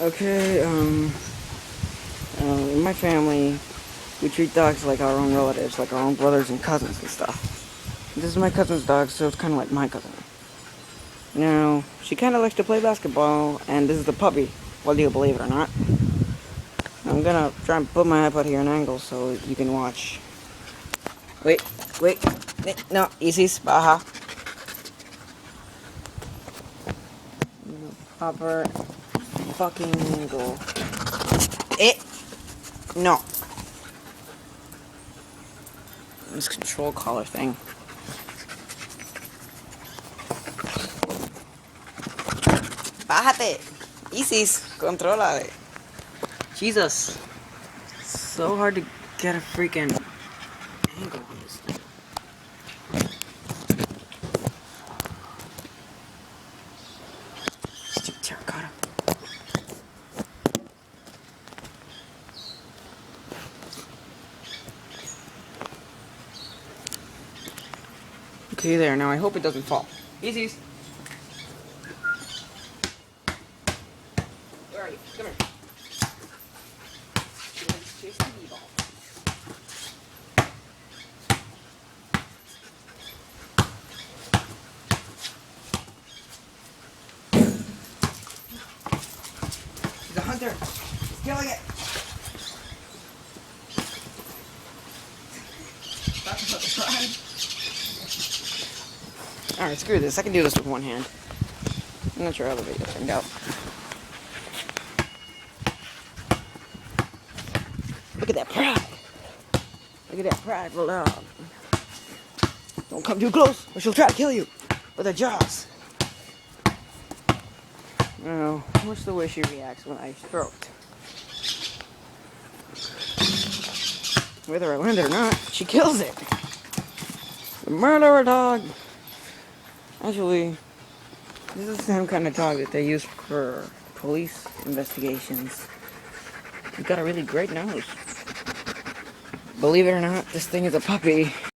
Okay, in my family, we treat dogs like our own relatives, like our own brothers and cousins and stuff. This is my cousin's dog, so it's kind of like my cousin. Now, she kind of likes to play basketball, and this is the puppy, whether you believe it or not. I'm gonna try and put my iPad here at an angle so you can watch. Wait, no, easy, baja. Proper fucking angle. No. This control collar thing. Bájate. Isis, contrólale. Jesus. So hard to get a freaking angle on this thing. Stupid terracotta. Okay, there. Now I hope it doesn't fall. Isis. Where are you? Come here. Chase the ball. He's a hunter. He's killing it. Alright, screw this. I can do this with one hand. I'm not sure how the video turned out. Look at that pride. Look at that prideful dog. Don't come too close, or she'll try to kill you with her jaws. Oh, what's the way she reacts when I stroked? Whether I land it or not, she kills it. The murderer dog. Actually, this is the same kind of dog that they use for police investigations. He's got a really great nose. Believe it or not, this thing is a puppy.